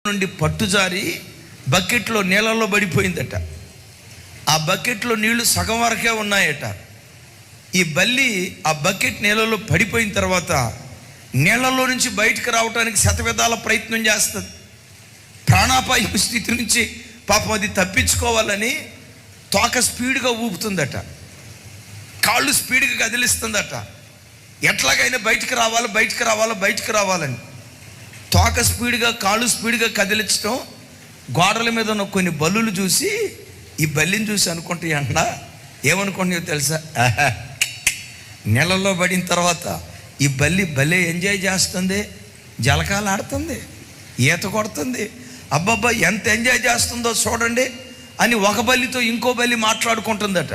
నుండి పట్టుజారి బకెట్లో నీళ్ళలో పడిపోయిందట. ఆ బకెట్లో నీళ్లు సగం వరకే ఉన్నాయట. ఈ బల్లి ఆ బకెట్ నీళ్ళలో పడిపోయిన తర్వాత నీళ్ళలో నుంచి బయటకు రావడానికి శతవిధాల ప్రయత్నం చేస్తుంది. ప్రాణాపాయ స్థితి నుంచి పాపం అది తప్పించుకోవాలని తోక స్పీడ్గా ఊపుతుందట, కాళ్ళు స్పీడ్గా కదిలిస్తుందట. ఎట్లాగైనా బయటకు రావాలని తోక స్పీడ్గా కాళ్ళు స్పీడ్గా కదిలించడం. గోడల మీద ఉన్న కొన్ని బల్లులు చూసి ఈ బల్లిని చూసి అనుకుంటే అంట ఏమనుకుంటున్నాయో తెలుసా, నీళ్ళల్లో పడిన తర్వాత ఈ బల్లి భలే ఎంజాయ్ చేస్తుంది, జలకాలు ఆడుతుంది, ఈత కొడుతుంది, అబ్బబ్బా ఎంత ఎంజాయ్ చేస్తుందో చూడండి అని ఒక బల్లితో ఇంకో బల్లి మాట్లాడుకుంటుందట.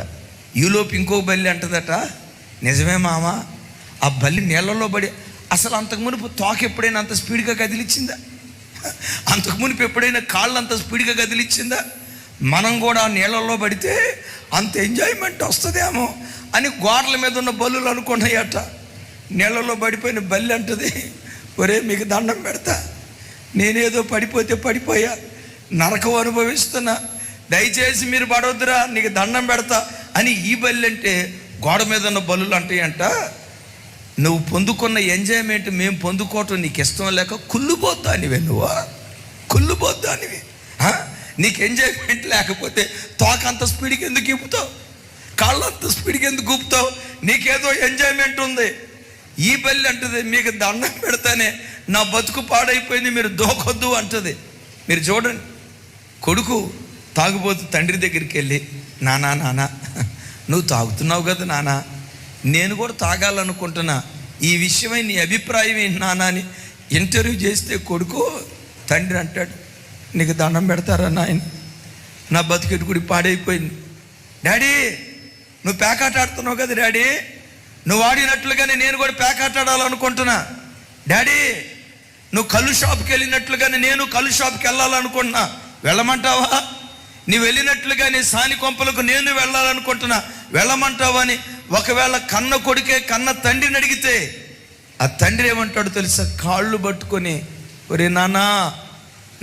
ఈలోపు ఇంకో బల్లి అంటుందట, నిజమే మామ, ఆ బల్లి నీళ్ళల్లో పడి అసలు అంతకు మునుపు తోక ఎప్పుడైనా అంత స్పీడ్గా కదిలిచ్చిందా? అంతకు మునుపు ఎప్పుడైనా కాళ్ళు అంత స్పీడ్గా కదిలిచ్చిందా? మనం కూడా నీళ్ళల్లో పడితే అంత ఎంజాయ్మెంట్ వస్తుందేమో అని గోడల మీద ఉన్న బల్లులు అనుకున్నాయట. నీళ్ళలో పడిపోయిన బల్లి అంటుంది, ఒరే మీకు దండం పెడతా, నేనేదో పడిపోతే పడిపోయా, నరకం అనుభవిస్తున్నా, దయచేసి మీరు పడవద్దురా, నీకు దండం పెడతా అని ఈ బల్లి అంటే గోడ మీద ఉన్న బల్లులు అంటాయంట, నువ్వు పొందుకున్న ఎంజాయ్మెంట్ మేము పొందుకోవటం నీకు ఇష్టం లేక కుళ్ళుపోతానివే, కుళ్ళుపోతానివి. నీకు ఎంజాయ్మెంట్ లేకపోతే తోక అంత స్పీడ్కి ఎందుకు ఊపుతావు, కాళ్ళు అంత స్పీడ్కి ఎందుకు ఊపుతావు? నీకేదో ఎంజాయ్మెంట్ ఉంది. ఈ బల్లి అంటుంది, మీకు దండం పెడతానే, నా బతుకు పాడైపోయింది, మీరు దోకొద్దు అంటుంది. మీరు చూడండి, కొడుకు తాగుబోతు తండ్రి దగ్గరికి వెళ్ళి, నానా నువ్వు తాగుతున్నావు కదా నానా, నేను కూడా తాగాలనుకుంటున్నా, ఈ విషయమై నీ అభిప్రాయం ఏంటి నానా అని ఇంటర్వ్యూ చేస్తే కొడుకు తండ్రి అంటాడు, నీకు దండం పెడతారా నాయన, నా బతుకెట్టు కూడా పాడైపోయింది. డాడీ నువ్వు పేకాట ఆడుతున్నావు కదా డాడీ, నువ్వు ఆడినట్లుగానే నేను కూడా పేకాట ఆడాలనుకుంటున్నా. డాడీ నువ్వు కళ్ళు షాప్కి వెళ్ళినట్లుగానే నేను కళ్ళు షాప్కి వెళ్ళాలనుకుంటున్నా, వెళ్ళమంటావా? నువ్వు వెళ్ళినట్లుగానే సాని కొంపలకు నేను వెళ్ళాలనుకుంటున్నా, వెళ్ళమంటావా అని ఒకవేళ కన్న కొడుకే కన్న తండ్రిని అడిగితే ఆ తండ్రి ఏమంటాడు తెలుసా, కాళ్ళు పట్టుకొని, ఒరే నాన్నా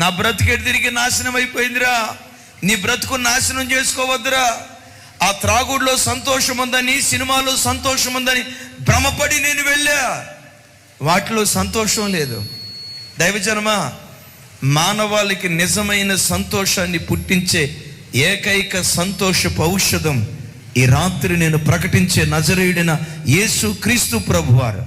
నా బ్రతికెడు తిరిగి నాశనం అయిపోయిందిరా, నీ బ్రతుకు నాశనం చేసుకోవద్దురా. ఆ త్రాగుడులో సంతోషం ఉందని, సినిమాలో సంతోషం ఉందని భ్రమపడి నేను వెళ్ళా, వాటిలో సంతోషం లేదు. దైవజనమా, మానవాళికి నిజమైన సంతోషాన్ని పుట్టించే ఏకైక సంతోషపు ఔషధం ఈ రాత్రి నేను ప్రకటించే నజరేయుడైన యేసు క్రీస్తు ప్రభువారు.